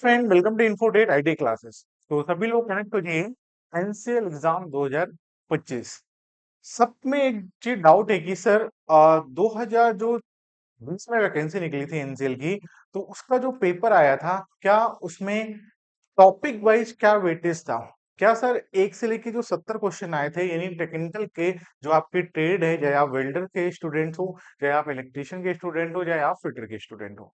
Friend, welcome to इन्फोटेट IT classes. तो सभी लोग कनेक्ट हो जाइए। NCL exam 2025। सब में एक चीज डाउट है कि सर 2000 जो 20 में वैकेंसी निकली थी एनसीएल की, तो उसका जो पेपर आया था, क्या उसमें टॉपिक वाइज क्या वेटेज था? क्या सर एक से लेके जो 70 क्वेश्चन आए थे, यानी टेक्निकल के, जो आपके ट्रेड है, चाहे आप वेल्डर के स्टूडेंट हो, चाहे आप इलेक्ट्रिशियन के स्टूडेंट हो, चाहे आप फिटर के स्टूडेंट हो,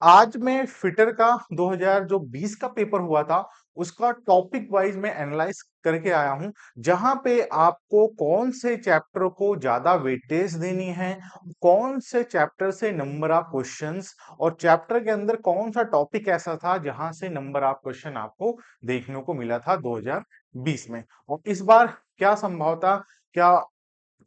आज मैं फिटर का 2020 का पेपर हुआ था, उसका टॉपिक वाइज मैं एनालाइज करके आया हूं, जहां पे आपको कौन से चैप्टर को ज्यादा वेटेज देनी है, कौन से चैप्टर से नंबर ऑफ क्वेश्चंस, और चैप्टर के अंदर कौन सा टॉपिक ऐसा था जहां से नंबर ऑफ क्वेश्चन आपको देखने को मिला था 2020 में। और इस बार क्या संभवता, क्या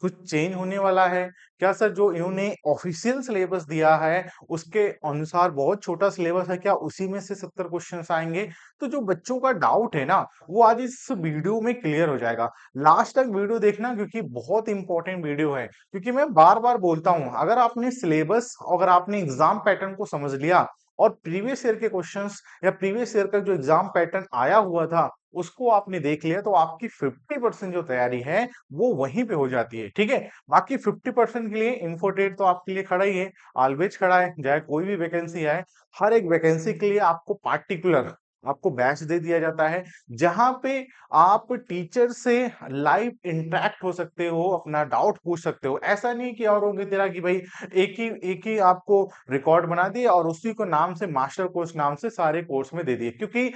कुछ चेंज होने वाला है? क्या सर जो इन्होंने ऑफिशियल सिलेबस दिया है उसके अनुसार बहुत छोटा सिलेबस है, क्या उसी में से 70 क्वेश्चंस आएंगे? तो जो बच्चों का डाउट है ना, वो आज इस वीडियो में क्लियर हो जाएगा। लास्ट तक वीडियो देखना, क्योंकि बहुत इंपॉर्टेंट वीडियो है। क्योंकि मैं बार बार बोलता हूं, अगर आपने सिलेबस, अगर आपने एग्जाम पैटर्न को समझ लिया और प्रीवियस ईयर के क्वेश्चंस या प्रीवियस ईयर का जो एग्जाम पैटर्न आया हुआ था उसको आपने देख लिया, तो आपकी 50% जो तैयारी है वो वहीं पे हो जाती है। ठीक है, बाकी 50% के लिए इन्फोटेट तो आपके लिए खड़ा ही है, ऑलवेज खड़ा है। चाहे कोई भी वैकेंसी आए, हर एक वैकेंसी के लिए आपको पार्टिकुलर आपको बैच दे दिया जाता है, जहां पे आप टीचर से लाइव इंटरेक्ट हो सकते हो, अपना डाउट पूछ सकते हो। ऐसा नहीं कि और होंगे तेरा कि भाई एक ही आपको रिकॉर्ड बना दिया और उसी को नाम से मास्टर कोर्स नाम से सारे कोर्स में दे दिए, क्योंकि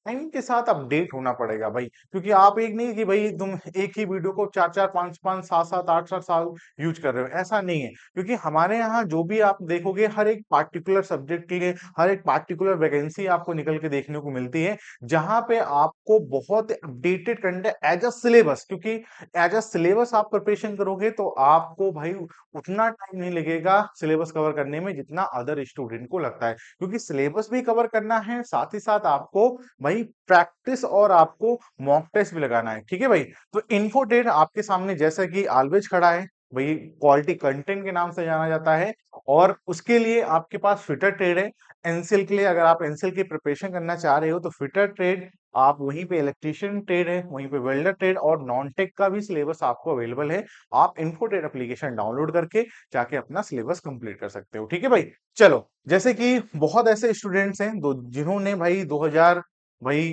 टाइम के साथ अपडेट होना पड़ेगा भाई। क्योंकि आप एक नहीं कि भाई तुम एक ही वीडियो को 4-4 5-5 7-7 8-8 साल यूज कर रहे हो, ऐसा नहीं है। क्योंकि हमारे यहाँ जो भी आप देखोगे, हर एक पार्टिकुलर सब्जेक्ट के लिए हर एक पार्टिकुलर वैकेंसी आपको निकल के देखने को मिलती है, जहां पे आपको बहुत updated content as a syllabus, क्योंकि एज अ सिलेबस आप प्रिपरेशन करोगे तो आपको भाई उतना टाइम नहीं लगेगा सिलेबस कवर करने में जितना अदर स्टूडेंट को लगता है। क्योंकि सिलेबस भी कवर करना है, साथ ही साथ आपको भाई प्रैक्टिस और आपको मॉक टेस्ट भी लगाना है। ठीक है भाई, तो इन्फोटेट आपके सामने जैसा कि ऑलवेज खड़ा है भाई, क्वालिटी कंटेंट के नाम से जाना जाता है। और उसके लिए आपके पास फिटर ट्रेड है। एनसीएल के लिए अगर आप एनसीएल की प्रिपरेशन करना चाह रहे हो तो फिटर ट्रेड, आप वहीं पे इलेक्ट्रिशियन ट्रेड है, वहीं पे वेल्डर ट्रेड और नॉन टेक का भी सिलेबस आपको अवेलेबल है। आप इन्फोटेट एप्लीकेशन डाउनलोड करके जाके अपना सिलेबस कंप्लीट कर सकते हो। ठीक है भाई, चलो। जैसे कि बहुत ऐसे स्टूडेंट्स हैं जिन्होंने भाई 2000 भाई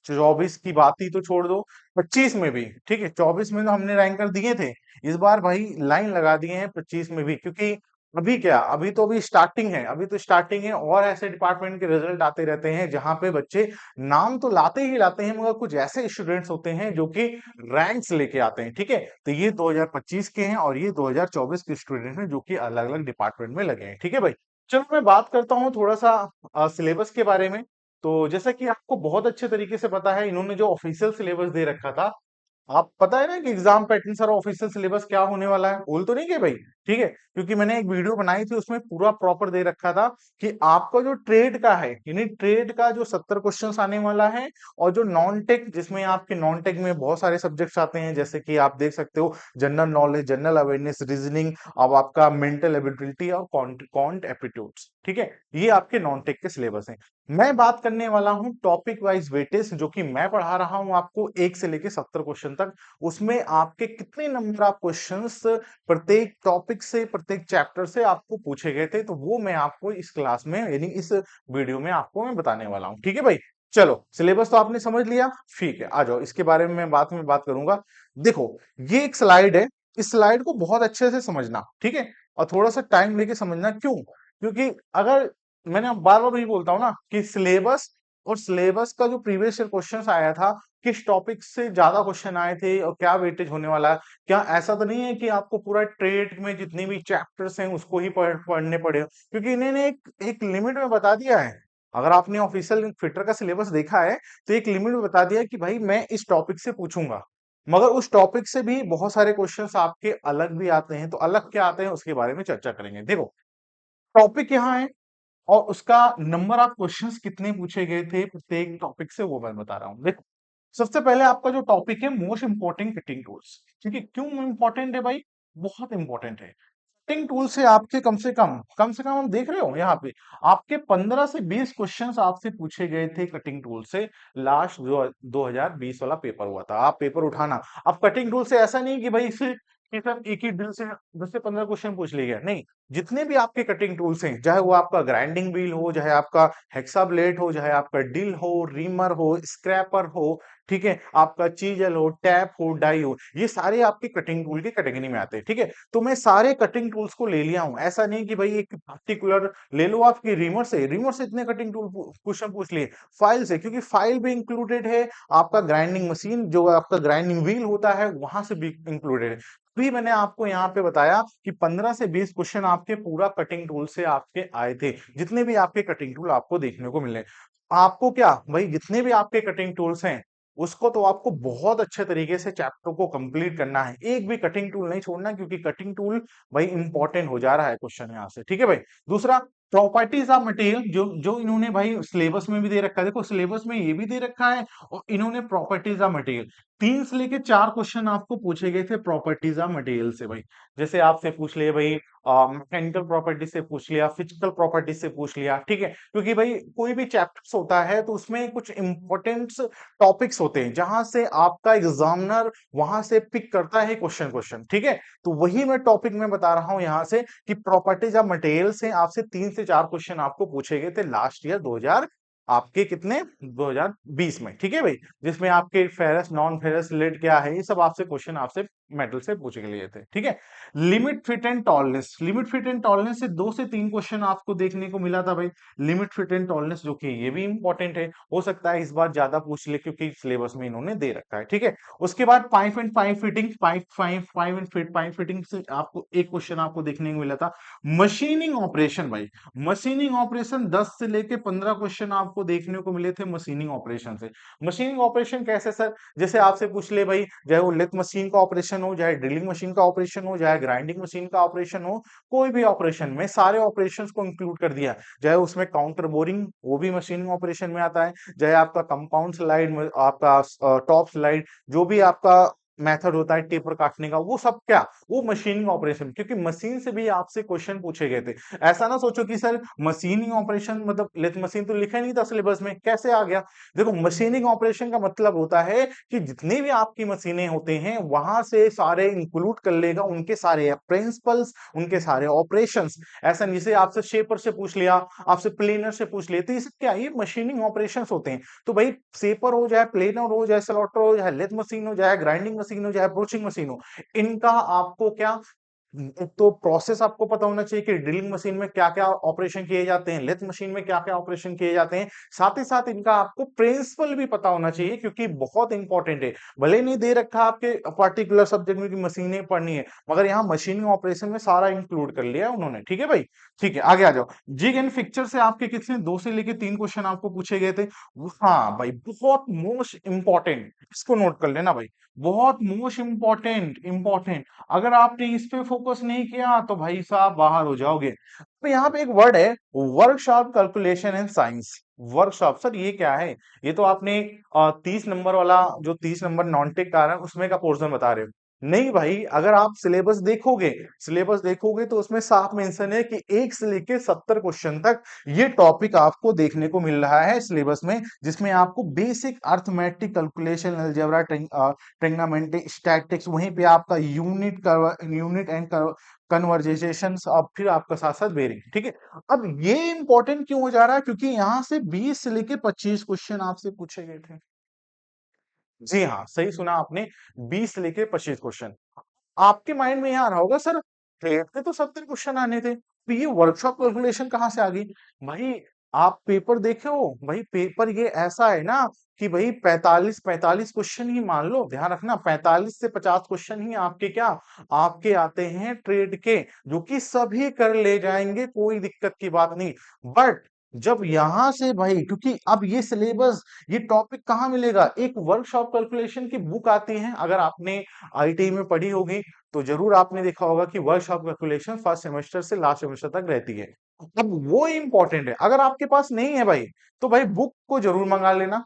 24 की बात ही तो छोड़ दो, 25 में भी, ठीक है, 24 में तो हमने रैंकर दिए थे, इस बार भाई लाइन लगा दिए हैं 25 में भी। क्योंकि अभी क्या, अभी तो अभी स्टार्टिंग है, अभी तो स्टार्टिंग है, और ऐसे डिपार्टमेंट के रिजल्ट आते रहते हैं जहां पे बच्चे नाम तो लाते ही लाते हैं, मगर कुछ ऐसे स्टूडेंट्स होते हैं जो कि रैंक्स लेके आते हैं। ठीक है, तो ये 2025 के हैं और ये 2024 के स्टूडेंट हैं जो कि अलग अलग डिपार्टमेंट में लगे हैं। ठीक है भाई, चलो मैं बात करता हूँ थोड़ा सा सिलेबस के बारे में। तो जैसा कि आपको बहुत अच्छे तरीके से पता है, इन्होंने जो ऑफिशियल सिलेबस दे रखा था, आप पता है ना कि exam pattern sir official syllabus क्या होने वाला है, बोल तो नहीं गए भाई? ठीक है, क्योंकि मैंने एक वीडियो बनाई थी, उसमें पूरा प्रॉपर दे रखा था कि आपका जो ट्रेड का है, यानी ट्रेड का जो 70 क्वेश्चंस आने वाला है, और जो नॉन टेक, जिसमें आपके नॉन टेक में बहुत सारे सब्जेक्ट्स आते हैं, जैसे कि आप देख सकते हो general knowledge, general awareness, reasoning, अब आपका मेंटल एबिलिटी और कॉन्ट एप्टीट्यूड्स। ठीक है, ये आपके नॉन टेक के सिलेबस हैं। मैं बात करने वाला हूं टॉपिक वाइज वेटेज, जो कि मैं पढ़ा रहा हूं आपको 1 से लेके 70 क्वेश्चन तक। उसमें आपके कितने नंबर ऑफ क्वेश्चंस प्रत्येक टॉपिक से, प्रत्येक चैप्टर से आपको पूछे गए थे, तो वो मैं आपको इस क्लास में, यानी इस वीडियो में आपको मैं बताने वाला हूं। ठीक है भाई, चलो सिलेबस तो आपने समझ लिया, ठीक है, आ जाओ इसके बारे में मैं बाद में बात करूंगा। देखो, ये एक स्लाइड है, इस स्लाइड को बहुत अच्छे से समझना, ठीक है, और थोड़ा सा टाइम लेके समझना। क्यों? क्योंकि अगर, मैंने बार बार यही बोलता हूँ ना कि सिलेबस, और सिलेबस का जो प्रीवियस ईयर क्वेश्चन आया था, किस टॉपिक से ज्यादा क्वेश्चन आए थे और क्या वेटेज होने वाला है, क्या ऐसा तो नहीं है कि आपको पूरा ट्रेड में जितने भी चैप्टर्स हैं उसको ही पढ़ने पड़े? क्योंकि इन्होंने एक लिमिट में बता दिया है। अगर आपने ऑफिशियल फिटर का सिलेबस देखा है, तो एक लिमिट में बता दिया है कि भाई मैं इस टॉपिक से पूछूंगा। मगर उस टॉपिक से भी बहुत सारे क्वेश्चंस आपके अलग भी आते हैं, तो अलग क्या आते हैं उसके बारे में चर्चा करेंगे। देखो, टॉपिक यहाँ है और उसका नंबर ऑफ क्वेश्चंस कितने पूछे गए थे प्रत्येक टॉपिक से, वो मैं बता रहा हूँ। देखो, सबसे पहले आपका जो टॉपिक है, मोस्ट इंपोर्टेंट फिटिंग टूल्स। ठीक है, क्यों इंपॉर्टेंट है भाई? बहुत इंपॉर्टेंट है। कटिंग टूल से आपके कम से कम हम देख रहे हो यहाँ पे आपके 15 से 20 क्वेश्चंस आपसे पूछे गए थे कटिंग टूल से। लास्ट जो 2020 वाला पेपर हुआ था, आप पेपर उठाना। अब कटिंग टूल से ऐसा नहीं कि भाई इसे कि सब एक ही ड्रिल से 10 से 15 क्वेश्चन पूछ लिए गए, नहीं। जितने भी आपके कटिंग टूल्स हैं, चाहे वो आपका ग्राइंडिंग व्हील हो, चाहे आपका हेक्साब्लेड हो, चाहे आपका ड्रिल हो, रीमर हो, स्क्रैपर हो, ठीक है, आपका चीजल हो, टैप हो, डाई हो, ये सारे आपके कटिंग टूल की कैटेगरी में आते हैं, ठीक है। तो मैं सारे कटिंग टूल्स को ले लिया हूं, ऐसा नहीं कि भाई एक पर्टिकुलर ले लो आपकी रीमर से इतने कटिंग टूल क्वेश्चन पूछ लिए। फाइल से, क्योंकि फाइल भी इंक्लूडेड है, आपका ग्राइंडिंग मशीन जो आपका ग्राइंडिंग व्हील होता है वहां से भी इंक्लूडेड है। भी मैंने आपको यहाँ पे बताया कि 15 से 20 क्वेश्चन आपके पूरा कटिंग टूल से आपके आए थे, जितने भी आपके कटिंग टूल आपको देखने को मिले। आपको क्या भाई, जितने भी आपके कटिंग टूल्स हैं उसको तो आपको बहुत अच्छे तरीके से चैप्टर को कंप्लीट करना है, एक भी कटिंग टूल नहीं छोड़ना, क्योंकि कटिंग टूल भाई इंपॉर्टेंट हो जा रहा है क्वेश्चन यहाँ से, ठीक है भाई। दूसरा, प्रॉपर्टीज ऑफ मटेरियल, जो जो इन्होंने भाई सिलेबस में भी दे रखा है, देखो सिलेबस में ये भी दे रखा है और इन्होंने प्रॉपर्टीज ऑफ मटेरियल 3 से लेके 4 क्वेश्चन आपको पूछे गए थे प्रॉपर्टीज ऑफ मटेरियल से भाई। जैसे आपसे पूछ लिए भाई मैकेनिकल प्रॉपर्टी से पूछ लिया, फिजिकल प्रॉपर्टी से पूछ लिया, ठीक है, क्योंकि भाई कोई भी चैप्टर्स होता है तो उसमें कुछ इंपॉर्टेंट टॉपिक्स होते हैं जहां से आपका एग्जामिनर वहां से पिक करता है क्वेश्चन क्वेश्चन, ठीक है। तो वही मैं टॉपिक में बता रहा हूं यहाँ से कि प्रॉपर्टीज ऑफ मटेरियल से आपसे 3 से 4 क्वेश्चन आपको पूछे गए थे लास्ट ईयर 2000 आपके कितने 2020 में, ठीक है भाई। जिसमें आपके फेरस नॉन फेरस लेड क्या है, ये सब आपसे क्वेश्चन आपसे मेटल से पूछे लिए थे, ठीक है। लिमिट फिट एंड टॉलरेंस से 2 से 3 क्वेश्चन आपको देखने को मिला था भाई। लिमिट फिट एंड टॉलरेंस जो कि ये भी इंपॉर्टेंट है, हो सकता है इस बार ज्यादा पूछ ले क्योंकि सिलेबस में इन्होंने दे रखा है, ठीक है। उसके बाद pipe and pipe fitting, pipe and fit pipe fitting से आपको एक क्वेश्चन आपको देखने को मिला था। मशीनिंग ऑपरेशन भाई, मशीनिंग ऑपरेशन 10 से लेके 15 क्वेश्चन आपको देखने को मिले थे मशीनिंग ऑपरेशन से। मशीनिंग ऑपरेशन कैसे सर, जैसे आपसे पूछ ले भाई, चाहे वो लेथ मशीन का ऑपरेशन हो, चाहे ड्रिलिंग मशीन का ऑपरेशन हो, चाहे ग्राइंडिंग मशीन का ऑपरेशन हो, कोई भी ऑपरेशन में सारे ऑपरेशंस को इंक्लूड कर दिया। चाहे उसमें काउंटर बोरिंग, वो भी मशीनिंग ऑपरेशन में आता है, चाहे आपका कंपाउंड स्लाइड, आपका टॉप स्लाइड, जो भी आपका मेथड होता है टेपर काटने का, वो सब क्या, वो मशीनिंग ऑपरेशन, क्योंकि मशीन से भी आपसे क्वेश्चन पूछे गए थे। ऐसा ना सोचो कि सर मशीनिंग ऑपरेशन मतलब लेथ मशीन तो लिखा ही नहीं था सिलेबस में, कैसे आ गया। देखो मशीनिंग ऑपरेशन का मतलब होता है कि जितने भी आपकी मशीनें होते हैं वहां से सारे इंक्लूड कर लेगा, उनके सारे प्रिंसिपल्स, उनके सारे ऑपरेशंस। ऐसा नहीं, जैसे आपसे शेपर से पूछ लिया, आपसे प्लेनर से पूछ लिया, तो ये सब क्या, ये मशीनिंग ऑपरेशंस होते हैं। तो भाई शेपर हो, चाहे प्लेनर हो, चाहे स्लॉटर हो, चाहे लेथ मशीन हो, चाहे ग्राइंडिंग मशीन हो, चाहे ब्रोचिंग मशीन हो, इनका आपको क्या, एक तो प्रोसेस आपको पता होना चाहिए कि ड्रिलिंग मशीन में क्या क्या ऑपरेशन किए जाते हैं, लेथ मशीन में क्या क्या ऑपरेशन किए जाते हैं। साथ ही साथ इनका आपको प्रिंसिपल भी पता होना चाहिए, क्योंकि बहुत इंपॉर्टेंट है। भले नहीं दे रखा आपके पर्टिकुलर सब्जेक्ट में कि मशीनें पढ़नी है, मगर यहाँ मशीनिंग ऑपरेशन में सारा इंक्लूड कर लिया है उन्होंने, ठीक है भाई। ठीक है, आगे आ जाओ। जिग एंड फिक्चर से आपके कितने 2 से लेके 3 क्वेश्चन आपको पूछे गए थे। हाँ भाई, बहुत मोस्ट इंपॉर्टेंट, इसको नोट कर लेना भाई, बहुत मोस्ट इंपॉर्टेंट। अगर आपने इस पे फोकस नहीं किया तो भाई साहब बाहर हो जाओगे। तो यहाँ पे एक वर्ड है, workshop calculation and science. Workshop sir ये क्या है, ये तो आपने 30 नंबर वाला, जो 30 नंबर नॉन टेक का रहा है उसमें का पोर्शन बता रहे हो। नहीं भाई, अगर आप सिलेबस देखोगे तो उसमें साफ मेंशन है कि 1 से लेके 70 क्वेश्चन तक ये टॉपिक आपको देखने को मिल रहा है सिलेबस में, जिसमें आपको basic arithmetic calculation, algebra, trigonometry, statistics, वहीं पे आपका यूनिट एंड कन्वर्जेशंस, अब फिर आपका साथ साथ बेरिंग, ठीक है। अब ये इंपॉर्टेंट क्यों हो जा रहा है, क्योंकि यहां से 20 से लेके 25 क्वेश्चन आपसे पूछे गए थे। जी हाँ, सही सुना आपने, 20 से लेके 25 क्वेश्चन। आपके माइंड में ये आ रहा होगा सर, ट्रेड पे तो 70 क्वेश्चन आने थे, तो ये वर्कशॉप कैलकुलेशन कहाँ से आ गई। भाई आप पेपर देखे हो, भाई पेपर ये ऐसा है ना कि भाई 45 क्वेश्चन ही मान लो, ध्यान रखना 45 से 50 क्वेश्चन ही आपके क्या, आपके आते हैं ट्रेड के, जो कि सभी कर ले जाएंगे, कोई दिक्कत की बात नहीं। बट जब यहां से भाई, क्योंकि अब ये सिलेबस, ये टॉपिक कहाँ मिलेगा, एक वर्कशॉप कैलकुलेशन की बुक आती है, अगर आपने आईटी में पढ़ी होगी तो जरूर आपने देखा होगा कि वर्कशॉप कैलकुलेशन फर्स्ट सेमेस्टर से लास्ट सेमेस्टर तक रहती है। अब वो इंपॉर्टेंट है, अगर आपके पास नहीं है भाई तो भाई बुक को जरूर मंगा लेना,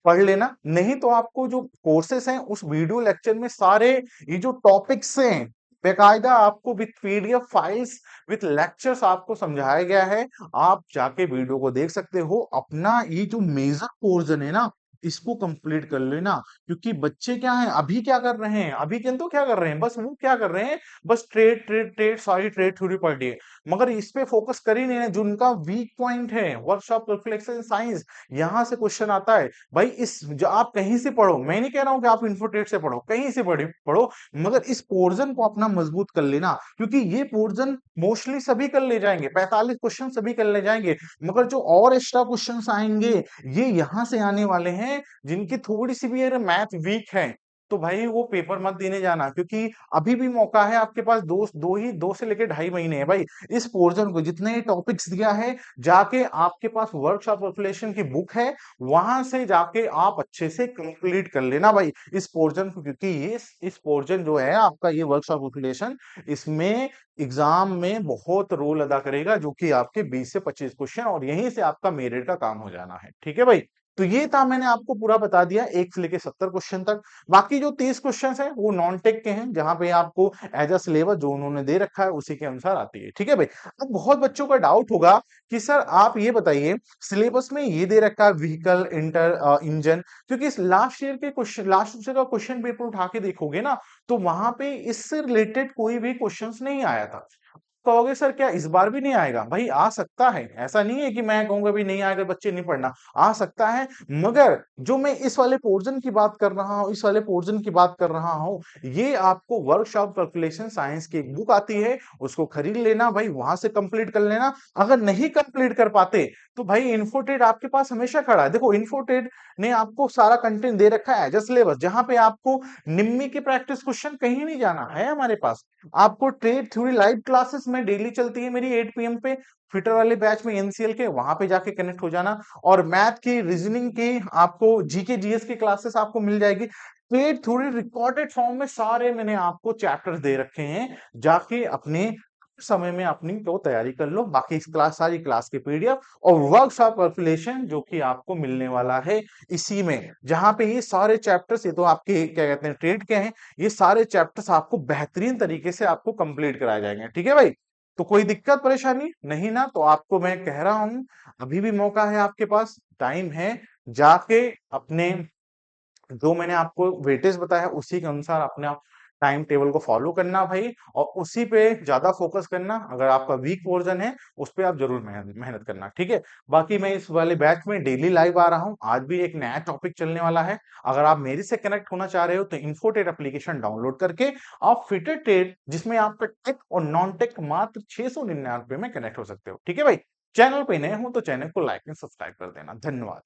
पढ़ लेना। नहीं तो आपको जो कोर्सेस हैं उस वीडियो लेक्चर में सारे ये जो टॉपिक्स हैं बेकायदा आपको with PDF files, with lectures आपको समझाया गया है। आप जाके वीडियो को देख सकते हो। अपना ये जो मेजर पोर्शन है ना, इसको कंप्लीट कर लेना। क्योंकि बच्चे क्या हैं, अभी क्या कर रहे हैं, अभी के तो क्या कर रहे हैं, बस वो क्या कर रहे हैं, बस ट्रेड ट्रेड ट्रेड सारी ट्रेड थ्योरी पढ़ रही है, मगर इस पे फोकस कर ही नहीं है। जो उनका वीक पॉइंट है, वर्कशॉप रिफ्लेक्शन साइंस, यहाँ से क्वेश्चन आता है। भाई इस जो आप कहीं से पढ़ो, मैं नहीं कह रहा हूं कि आप इन्फोटेट से पढ़ो, कहीं से पढ़ो, मगर इस पोर्शन को अपना मजबूत कर लेना। क्योंकि ये पोर्शन मोस्टली सभी कर ले जाएंगे, 45 क्वेश्चन सभी कर ले जाएंगे, मगर जो और एक्स्ट्रा क्वेश्चन आएंगे, ये यहां से आने वाले हैं जिनकी थोड़ी सी भी अगर मैथ वीक है। तो भाई वो पेपर मत देने जाना, क्योंकि अभी भी मौका है आपके पास, दो से लेकर 2.5 महीने है भाई। इस पोर्शन को जितने टॉपिक्स दिया है, जाके आपके पास वर्कशॉप रिफ्लेक्शन की बुक है, वहां से जाके आप अच्छे से कंप्लीट कर लेना भाई इस पोर्शन को। क्योंकि ये इस पोर्शन जो है आपका, ये वर्कशॉप रिफ्लेक्शन, इसमें एग्जाम में बहुत रोल अदा करेगा, जो कि आपके 20 से 25 क्वेश्चन, और यहीं से आपका मेरिट का काम हो जाना है। ठीक है भाई, तो ये था, मैंने आपको पूरा बता दिया 1 से लेकर 70 क्वेश्चन तक। बाकी जो 30 क्वेश्चन हैं वो नॉन टेक के हैं, जहां पे आपको एज अ सिलेबस जो उन्होंने दे रखा है उसी के अनुसार आती है। ठीक है भाई। अब बहुत बच्चों का डाउट होगा कि सर आप ये बताइए, सिलेबस में ये दे रखा है व्हीकल इंजन, क्योंकि इस लास्ट ईयर के क्वेश्चन, लास्ट ईयर का क्वेश्चन पेपर उठा के देखोगे ना, तो वहां पे इससे रिलेटेड कोई भी क्वेश्चंस नहीं आया था। कहोगे सर क्या इस बार भी नहीं आएगा? भाई आ सकता है, ऐसा नहीं है कि मैं कहूंगा भी नहीं आएगा, बच्चे नहीं पढ़ना, आ सकता है। मगर जो मैं इस वाले पोर्शन की बात कर रहा हूं, इस वाले पोर्शन की बात कर रहा हूं, ये आपको वर्कशॉप कैलकुलेशन साइंस की एक बुक आती है, उसको खरीद लेना भाई, वहां से कंप्लीट कर लेना। अगर नहीं कंप्लीट कर पाते, तो भाई इन्फोटेड आपके पास हमेशा खड़ा है। देखो इन्फोटेड ने आपको सारा कंटेंट दे रखा है एज अ सिलेबस, जहां पे आपको निम्मी के प्रैक्टिस क्वेश्चन कहीं नहीं जाना है हमारे पास। आपको ट्रेड थ्योरी लाइव क्लासेस में डेली चलती है मेरी 8 पीएम पे, फिटर वाले बैच में एनसीएल के, वहां पे जाके कनेक्ट हो जाना। और मैथ की, रीजनिंग की, आपको जीके जीएस की क्लासेस आपको मिल जाएगी। ट्रेड थ्योरी रिकॉर्डेड फॉर्म में सारे मैंने आपको चैप्टर्स दे रखे हैं, जाके अपने समय में अपनी तो तैयारी कर लो। बाकी इस क्लास, सारी क्लास की पीडीएफ और वर्कशॉप कैलकुलेशन जो कि आपको मिलने वाला है इसी में, जहां पे ये सारे चैप्टर्स, ये तो आपके क्या कहते हैं ट्रेड के हैं, ये सारे चैप्टर्स आपको बेहतरीन तरीके से आपको कंप्लीट कराए जाएंगे। ठीक है भाई, तो कोई दिक्कत परेशानी नहीं ना? तो आपको मैं कह रहा हूं, अभी भी मौका है आपके पास, टाइम है, जाके अपने जो मैंने आपको वेटेज बताया उसी के अनुसार अपने आप टाइम टेबल को फॉलो करना भाई, और उसी पे ज्यादा फोकस करना। अगर आपका वीक पोर्शन है, उस पे आप जरूर मेहनत मेहनत करना। ठीक है, बाकी मैं इस वाले बैच में डेली लाइव आ रहा हूँ, आज भी एक नया टॉपिक चलने वाला है। अगर आप मेरे से कनेक्ट होना चाह रहे हो, तो इन्फोटेट एप्लीकेशन डाउनलोड करके आप फिटेड ट्रेड, जिसमें आपका टेक और नॉन टेक मात्र 699 में कनेक्ट हो सकते हो। ठीक है भाई, चैनल पे नए हो तो चैनल को लाइक एंड सब्सक्राइब कर देना। धन्यवाद।